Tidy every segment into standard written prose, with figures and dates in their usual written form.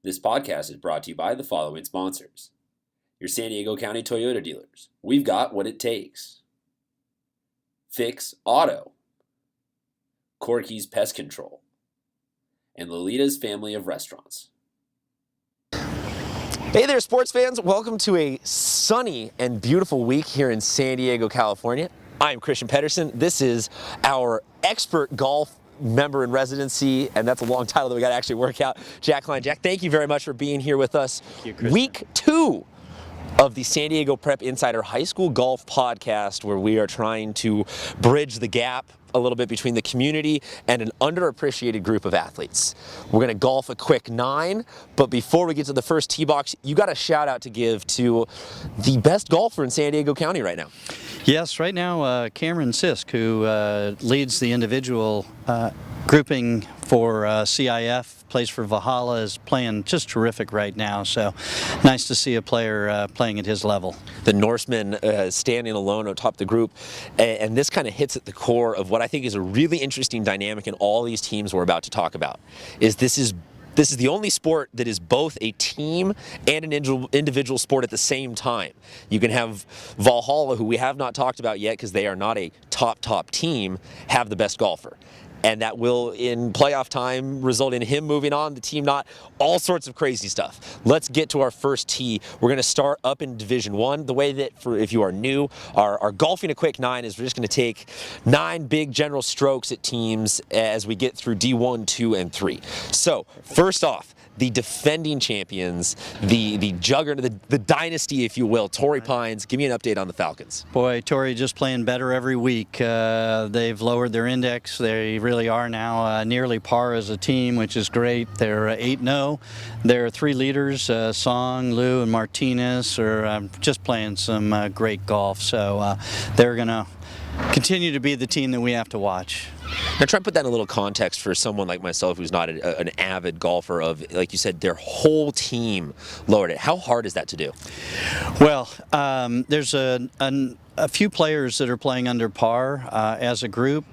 This podcast is brought to you by the following sponsors. Your San Diego County Toyota dealers. We've got what it takes. Fix Auto. Corky's Pest Control. And Lolita's Family of Restaurants. Hey there, sports fans. Welcome to a sunny and beautiful week here in San Diego, California. I'm Christian Pedersen. This is our expert golf member in residency, and that's a long title that we got to actually work out. Jack Klein. Jack, thank you very much for being here with us. Thank you, Week 2 of the San Diego Prep Insider High School Golf Podcast, where we are trying to bridge the gap a little bit between the community and an underappreciated group of athletes. We're going to golf a quick 9, but before we get to the first tee box, you got a shout out to give to the best golfer in San Diego County right now. Yes, right now Cameron Sisk, who leads the individual grouping for CIF, plays for Valhalla, is playing just terrific right now. So nice to see a player playing at his level. The Norseman standing alone on top of the group, and this kind of hits at the core of what I think is a really interesting dynamic in all these teams we're about to talk about. This is the only sport that is both a team and an individual sport at the same time. You can have Valhalla, who we have not talked about yet because they are not a top team, have the best golfer. And that will, in playoff time, result in him moving on, the team not, all sorts of crazy stuff. Let's get to our first tee. We're going to start up in Division 1. The way that, if you are new, our golfing a quick 9 is we're just going to take 9 big general strokes at teams as we get through D1, 2, and 3. So, first off, the defending champions, the juggernaut, the dynasty, if you will, Torrey Pines. Give me an update on the Falcons. Boy, Torrey just playing better every week. They've lowered their index. They really are now nearly par as a team, which is great. They're 8-0. Their 3 leaders, Song, Liu, and Martinez, are just playing some great golf. So they're going to continue to be the team that we have to watch. Now try and put that in a little context for someone like myself who's not an avid golfer of, like you said, their whole team lowered it. How hard is that to do? Well, there's a few players that are playing under par as a group.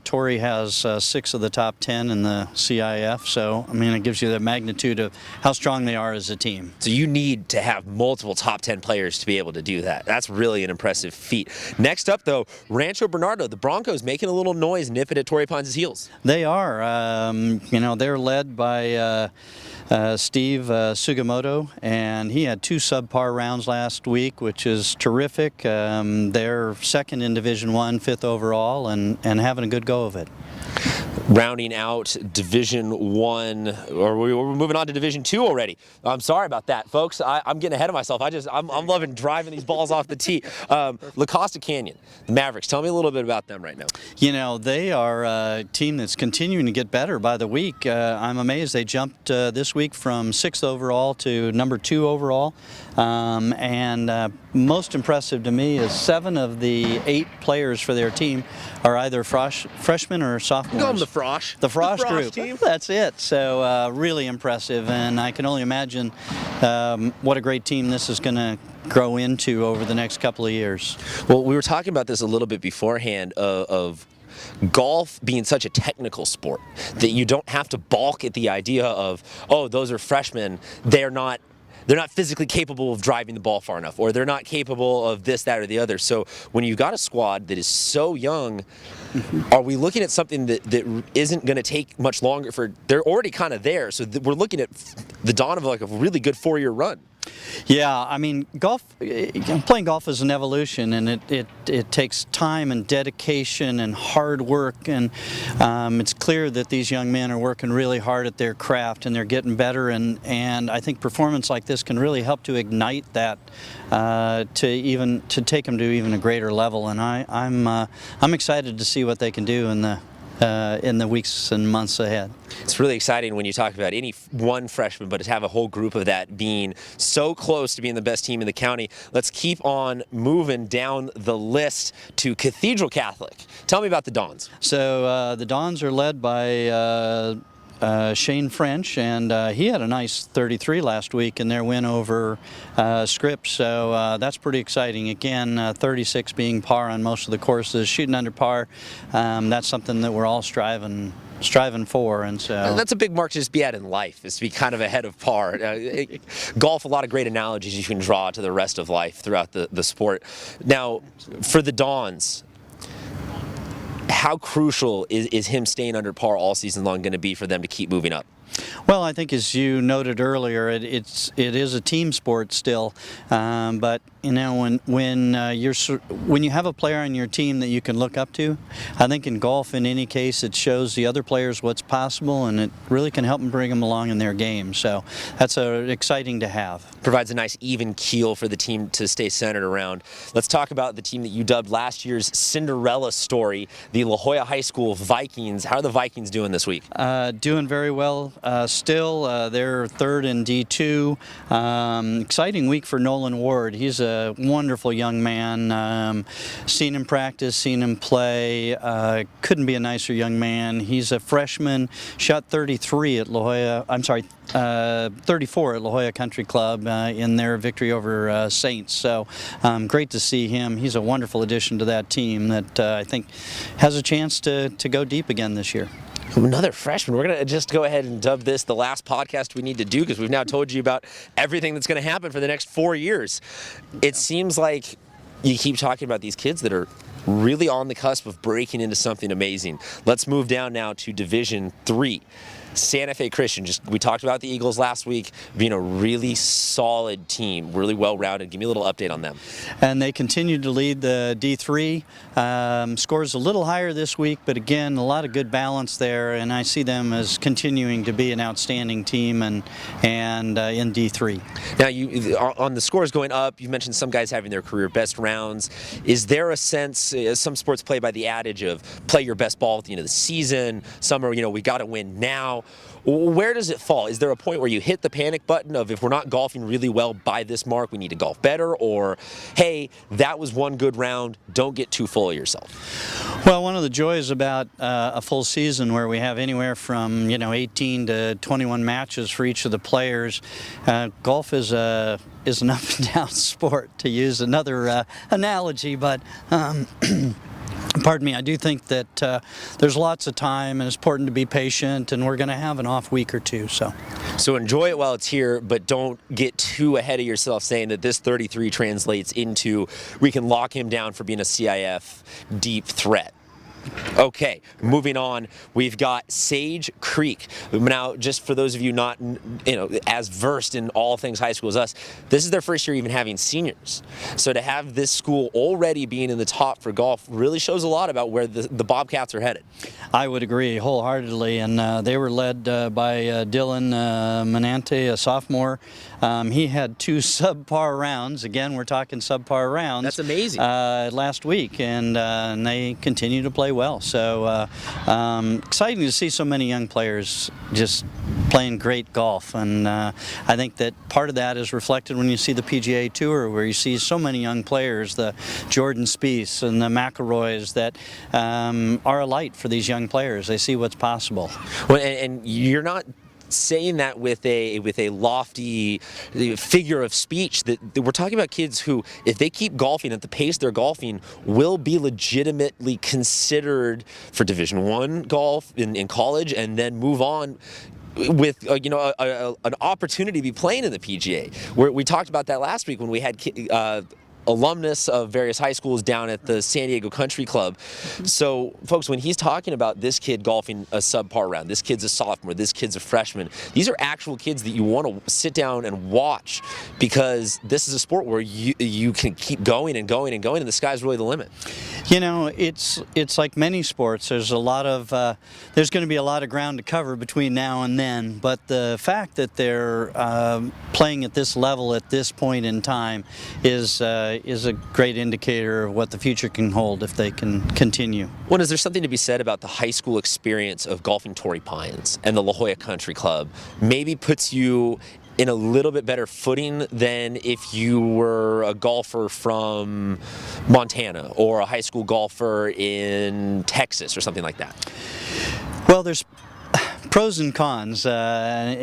Torrey has 6 of the top 10 in the CIF, so I mean it gives you the magnitude of how strong they are as a team. So you need to have multiple top 10 players to be able to do that. That's really an impressive feat. Next up, though, Rancho Bernardo. The Broncos making a little noise, nipping at Torrey Pines' heels. They are. They're led by Steve Sugimoto, and he had 2 subpar rounds last week, which is terrific. They're second in Division 1, 5th overall, and having a good go of it. Rounding out Division 1, or we're moving on to Division 2 already. I'm sorry about that, folks. I'm getting ahead of myself. I'm loving driving these balls off the tee. La Costa Canyon, the Mavericks. Tell me a little bit about them right now. You know, they are a team that's continuing to get better by the week. I'm amazed they jumped this week from 6th overall to number 2 overall. Most impressive to me is 7 of the 8 players for their team are either freshmen or sophomores. Call them the Frosh. The Frosh group. Team. That's it. So really impressive, and I can only imagine what a great team this is going to grow into over the next couple of years. Well, we were talking about this a little bit beforehand of golf being such a technical sport that you don't have to balk at the idea of, oh, those are freshmen, they're not physically capable of driving the ball far enough, or they're not capable of this, that, or the other. So when you've got a squad that is so young, are we looking at something that isn't going to take much longer they're already kind of there, so we're looking at the dawn of like a really good 4-year run? Yeah, I mean, playing golf is an evolution, and it takes time and dedication and hard work, and it's clear that these young men are working really hard at their craft, and they're getting better, and I think performance like this can really help to ignite that to take them to even a greater level, and I'm excited to see what they can do in the weeks and months ahead. It's really exciting when you talk about any one freshman, but to have a whole group of that being so close to being the best team in the county. Let's keep on moving down the list to Cathedral Catholic. Tell me about the Dons. So the Dons are led by Shane French, and he had a nice 33 last week in their win over Scripps, so that's pretty exciting. Again, 36 being par on most of the courses, shooting under par, that's something that we're all striving striving for, and so that's a big mark to just be at in life, is to be kind of ahead of par. Golf, a lot of great analogies you can draw to the rest of life throughout the sport. Now, for the Dons, how crucial is him staying under par all season long going to be for them to keep moving up? Well, I think as you noted earlier, it is a team sport still, but when you have a player on your team that you can look up to, I think in golf, in any case, it shows the other players what's possible, and it really can help them bring them along in their game. So that's exciting to have. Provides a nice even keel for the team to stay centered around. Let's talk about the team that you dubbed last year's Cinderella story, the La Jolla High School Vikings. How are the Vikings doing this week? Doing very well. Still, they're third in D2. Exciting week for Nolan Ward. He's a wonderful young man. Seen him practice, seen him play. Couldn't be a nicer young man. He's a freshman, shot 33 at La Jolla. 34 at La Jolla Country Club in their victory over Saints. So great to see him. He's a wonderful addition to that team that I think has a chance to go deep again this year. Another freshman. We're going to just go ahead and dub this the last podcast we need to do, because we've now told you about everything that's going to happen for the next 4 years. It seems like you keep talking about these kids that are really on the cusp of breaking into something amazing. Let's move down now to Division 3. Santa Fe Christian, we talked about the Eagles last week being a really solid team, really well-rounded. Give me a little update on them. And they continue to lead the D3. Scores a little higher this week, but again, a lot of good balance there, and I see them as continuing to be an outstanding team and in D3. Now, you on the scores going up, you mentioned some guys having their career best rounds. Is there a sense, some sports play by the adage of play your best ball at the end of the season? Some are, we got to win now. Where does it fall? Is there a point where you hit the panic button of, if we're not golfing really well by this mark, we need to golf better? Or, hey, that was one good round, don't get too full of yourself? Well, one of the joys about a full season where we have anywhere from 18 to 21 matches for each of the players, golf is an up and down sport, to use another analogy, but pardon me, I do think that there's lots of time, and it's important to be patient, and we're going to have an off week or two. So enjoy it while it's here, but don't get too ahead of yourself saying that this 33 translates into we can lock him down for being a CIF deep threat. Okay, moving on, we've got Sage Creek. Now, just for those of you not as versed in all things high school as us, this is their first year even having seniors. So to have this school already being in the top for golf really shows a lot about where the Bobcats are headed. I would agree wholeheartedly, and they were led by Dylan Manante, a sophomore. He had 2 subpar rounds. Again, we're talking subpar rounds. That's amazing. Last week, and they continue to play well. So exciting to see so many young players just playing great golf, and I think that part of that is reflected when you see the PGA Tour, where you see so many young players, the Jordan Spieths and the McIlroys, that are a light for these young players. They see what's possible. Well, and you're not saying that with a lofty figure of speech. That we're talking about kids who, if they keep golfing at the pace they're golfing, will be legitimately considered for Division I golf in college, and then move on with an opportunity to be playing in the PGA. We talked about that last week when we had alumnus of various high schools down at the San Diego Country Club. So, folks, when he's talking about this kid golfing a subpar round, this kid's a sophomore, this kid's a freshman, these are actual kids that you want to sit down and watch, because this is a sport where you can keep going and going and going, and the sky's really the limit. It's like many sports. There's there's going to be a lot of ground to cover between now and then, but the fact that they're playing at this level at this point in time is a great indicator of what the future can hold if they can continue. Well, is there something to be said about the high school experience of golfing Torrey Pines and the La Jolla Country Club? Maybe puts you in a little bit better footing than if you were a golfer from Montana or a high school golfer in Texas or something like that? Well, pros and cons. We have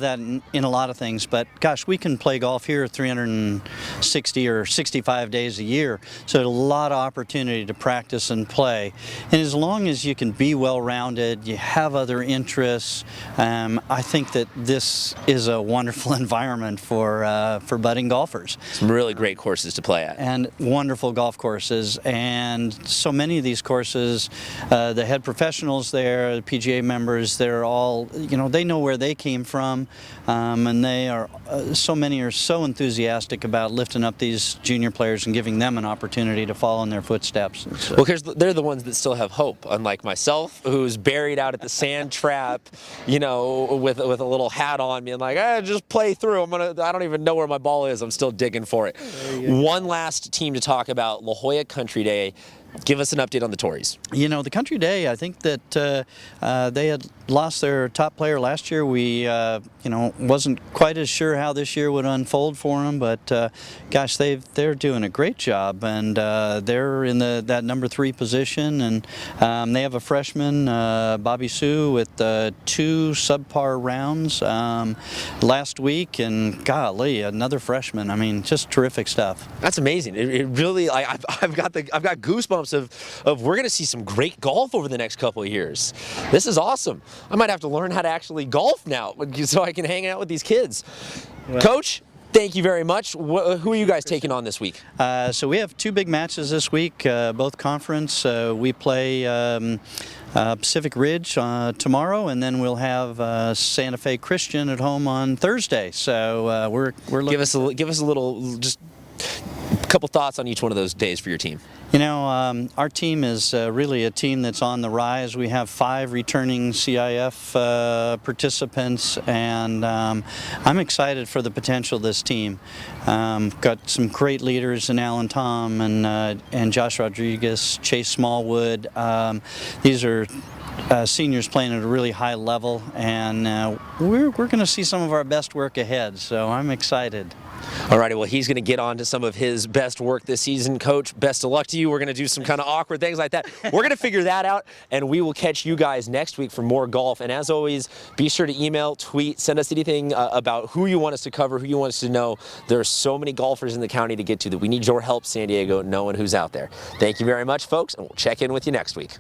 that in a lot of things, but gosh, we can play golf here 360 or 65 days a year, so a lot of opportunity to practice and play. And as long as you can be well-rounded, you have other interests, I think that this is a wonderful environment for budding golfers. Some really great courses to play at. And wonderful golf courses, and so many of these courses, the head professionals there, the PGA members, they're all, they know where they came from, and they are, so many are so enthusiastic about lifting up these junior players and giving them an opportunity to follow in their footsteps. So, well, because they're the ones that still have hope, unlike myself, who's buried out at the sand trap, with a little hat on, being like, just play through. I don't even know where my ball is. I'm still digging for it. One last team to talk about, La Jolla Country Day. Give us an update on the Tories. The Country Day, I think that they had lost their top player last year. We, wasn't quite as sure how this year would unfold for them, but gosh, they're doing a great job, and they're in that number 3 position, and they have a freshman, Bobby Sue, with 2 subpar rounds last week, and golly, another freshman. I mean, just terrific stuff. That's amazing. It really, I've got goosebumps of we're going to see some great golf over the next couple of years. This is awesome. I might have to learn how to actually golf now so I can hang out with these kids. Well, Coach, thank you very much. Who are you guys taking on this week? So we have 2 big matches this week, both conference. We play Pacific Ridge tomorrow, and then we'll have Santa Fe Christian at home on Thursday. So we're looking. Give us a little, just a couple thoughts on each one of those days for your team. Our team is really a team that's on the rise. We have 5 returning CIF participants, and I'm excited for the potential of this team. Got some great leaders in Alan Tom and Josh Rodriguez, Chase Smallwood. These are seniors playing at a really high level, and we're going to see some of our best work ahead, so I'm excited. All righty, well, he's going to get on to some of his best work this season. Coach, best of luck to you. We're going to do some kind of awkward things like that. We're going to figure that out, and we will catch you guys next week for more golf. And as always, be sure to email, tweet, send us anything about who you want us to cover, who you want us to know. There are so many golfers in the county to get to that we need your help, San Diego, knowing who's out there. Thank you very much, folks, and we'll check in with you next week.